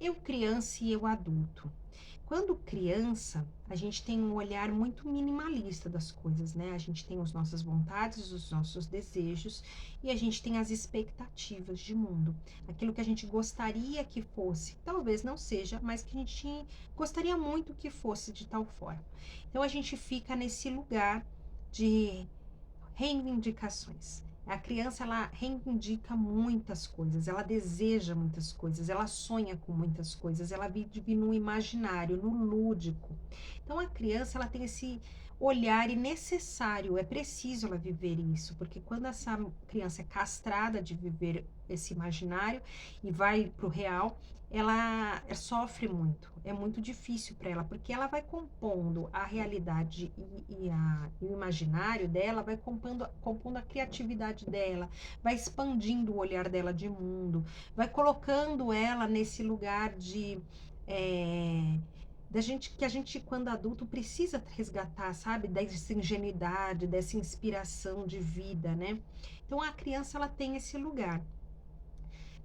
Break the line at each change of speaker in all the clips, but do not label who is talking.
Eu criança e eu adulto. Quando criança, a gente tem um olhar muito minimalista das coisas, né? A gente tem as nossas vontades, os nossos desejos e a gente tem as expectativas de mundo. Aquilo que a gente gostaria que fosse, talvez não seja, mas que a gente gostaria muito que fosse de tal forma. Então a gente fica nesse lugar de reivindicações. A criança, ela reivindica muitas coisas, ela deseja muitas coisas, ela sonha com muitas coisas, ela vive no imaginário, no lúdico. Então, a criança, ela tem esse olhar e necessário, é preciso ela viver isso, porque quando essa criança é castrada de viver esse imaginário e vai para o real, ela sofre muito, é muito difícil para ela, porque ela vai compondo a realidade e o imaginário dela, vai compondo a criatividade dela, vai expandindo o olhar dela de mundo, vai colocando ela nesse lugar de. Da gente que a gente, quando adulto, precisa resgatar, sabe? Dessa ingenuidade, dessa inspiração de vida, né? Então a criança ela tem esse lugar.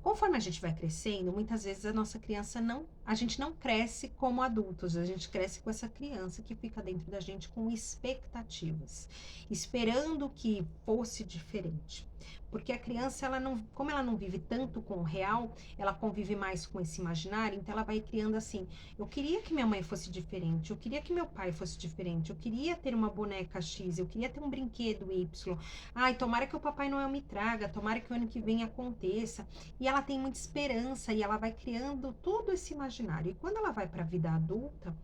Conforme a gente vai crescendo, muitas vezes a gente não cresce como adultos, a gente cresce com essa criança que fica dentro da gente com expectativas, esperando que fosse diferente. Porque a criança, ela não, como ela não vive tanto com o real, ela convive mais com esse imaginário, então ela vai criando assim: eu queria que minha mãe fosse diferente, eu queria que meu pai fosse diferente, eu queria ter uma boneca X, eu queria ter um brinquedo Y. Ai, tomara que o Papai Noel me traga, tomara que o ano que vem aconteça. E ela tem muita esperança e ela vai criando todo esse imaginário. E quando ela vai para a vida adulta,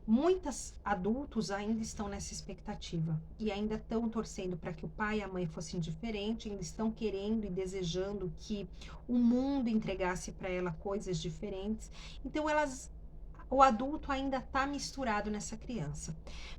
muitos adultos ainda estão nessa expectativa e ainda estão torcendo para que o pai e a mãe fossem diferentes, ainda estão querendo e desejando que o mundo entregasse para ela coisas diferentes. Então o adulto ainda está misturado nessa criança.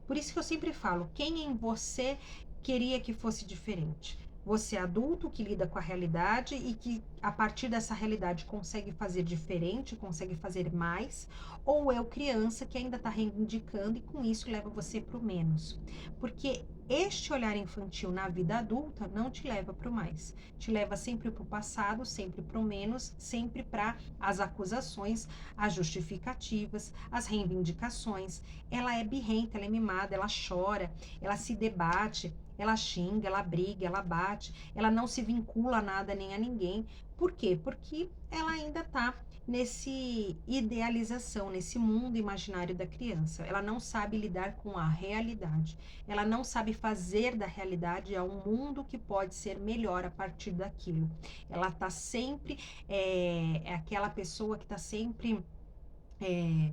Por isso que eu sempre falo, quem em você queria que fosse diferente? Você é adulto que lida com a realidade e que a partir dessa realidade consegue fazer diferente, consegue fazer mais, ou eu criança que ainda está reivindicando e com isso leva você para o menos. Porque este olhar infantil na vida adulta não te leva para o mais, te leva sempre para o passado, sempre para o menos, sempre para as acusações, as justificativas, as reivindicações. Ela é birrenta, ela é mimada, ela chora, ela se debate, ela xinga, ela briga, ela bate, ela não se vincula a nada nem a ninguém. Por quê? Porque ela ainda está nesse idealização, nesse mundo imaginário da criança. Ela não sabe lidar com a realidade. Ela não sabe fazer da realidade um mundo que pode ser melhor a partir daquilo. Ela está sempre, é aquela pessoa que está sempre é,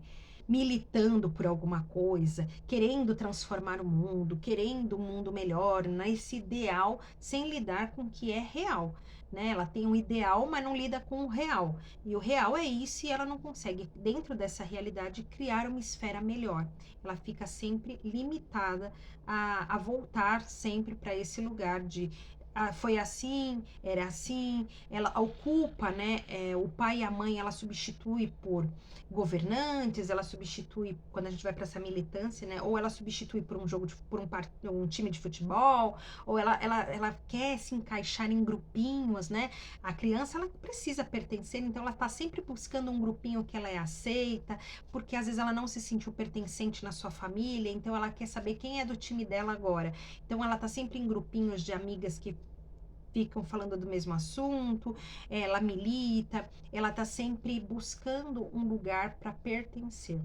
militando por alguma coisa, querendo transformar o mundo, querendo um mundo melhor, nesse ideal, sem lidar com o que é real. Né? Ela tem um ideal, mas não lida com o real. E o real é isso, e ela não consegue, dentro dessa realidade, criar uma esfera melhor. Ela fica sempre limitada a voltar sempre para esse lugar de foi assim, era assim, ela ocupa, né, o pai e a mãe, ela substitui por governantes, ela substitui, quando a gente vai para essa militância, né, ou ela substitui por um jogo, um time de futebol, ou ela quer se encaixar em grupinhos, né, a criança, ela precisa pertencer, então ela está sempre buscando um grupinho que ela é aceita, porque às vezes ela não se sentiu pertencente na sua família, então ela quer saber quem é do time dela agora, então ela está sempre em grupinhos de amigas que ficam falando do mesmo assunto, ela milita, ela está sempre buscando um lugar para pertencer.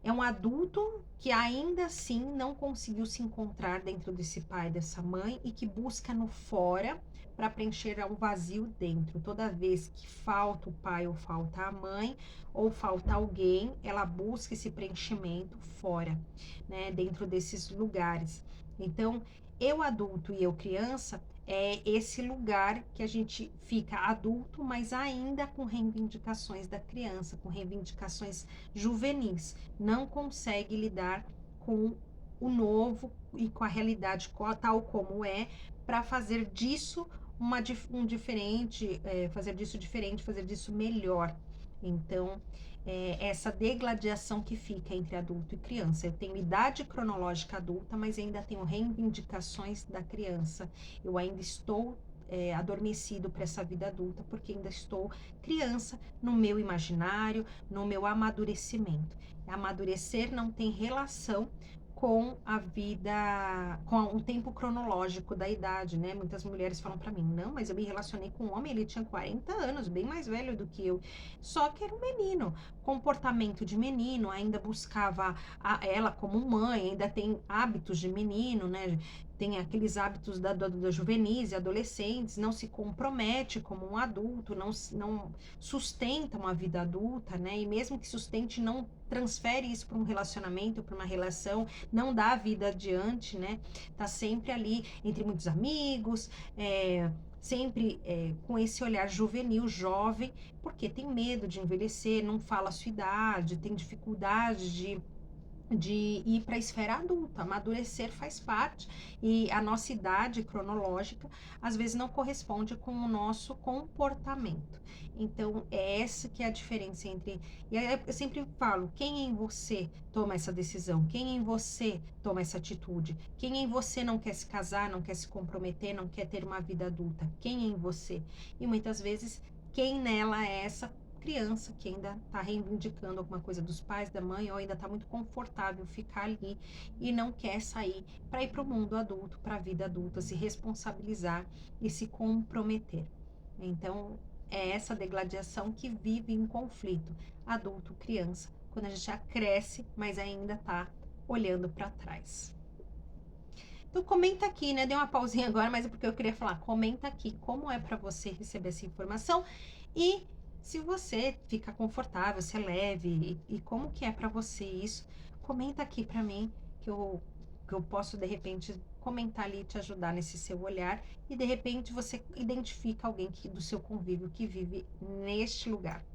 É um adulto que ainda assim não conseguiu se encontrar dentro desse pai, dessa mãe e que busca no fora para preencher um vazio dentro. Toda vez que falta o pai ou falta a mãe ou falta alguém, ela busca esse preenchimento fora, né, dentro desses lugares. Então, eu adulto e eu criança é esse lugar que a gente fica adulto, mas ainda com reivindicações da criança, com reivindicações juvenis, não consegue lidar com o novo e com a realidade tal como é, para fazer disso um diferente, fazer disso diferente, fazer disso melhor. Então, essa degladiação que fica entre adulto e criança. Eu tenho idade cronológica adulta, mas ainda tenho reivindicações da criança. Eu ainda estou adormecido para essa vida adulta, porque ainda estou criança no meu imaginário, no meu amadurecimento. Amadurecer não tem relação com a vida, com um tempo cronológico da idade, né? Muitas mulheres falam para mim, não, mas eu me relacionei com um homem, ele tinha 40 anos, bem mais velho do que eu, só que era um menino, comportamento de menino, ainda buscava ela como mãe, ainda tem hábitos de menino, né? Tem aqueles hábitos da juvenis e adolescentes, não se compromete como um adulto, não sustenta uma vida adulta, né? E mesmo que sustente, não transfere isso para um relacionamento, para uma relação, não dá a vida adiante, né? Tá sempre ali entre muitos amigos, sempre com esse olhar juvenil, jovem, porque tem medo de envelhecer, não fala a sua idade, tem dificuldade de ir para a esfera adulta. Amadurecer faz parte e a nossa idade cronológica às vezes não corresponde com o nosso comportamento. Então, é essa que é a diferença entre... E aí eu sempre falo, quem em você toma essa decisão? Quem em você toma essa atitude? Quem em você não quer se casar, não quer se comprometer, não quer ter uma vida adulta? Quem em você? E muitas vezes, quem nela é essa criança que ainda está reivindicando alguma coisa dos pais, da mãe, ou ainda está muito confortável ficar ali e não quer sair para ir para o mundo adulto, para a vida adulta, se responsabilizar e se comprometer. Então, é essa degladiação que vive em conflito adulto-criança, quando a gente já cresce, mas ainda está olhando para trás. Então comenta aqui, né? Dei uma pausinha agora, mas é porque eu queria falar. Comenta aqui como é para você receber essa informação e se você fica confortável, se é leve e como que é para você isso. Comenta aqui para mim que eu posso de repente comentar ali e te ajudar nesse seu olhar e de repente você identifica alguém do seu convívio que vive neste lugar.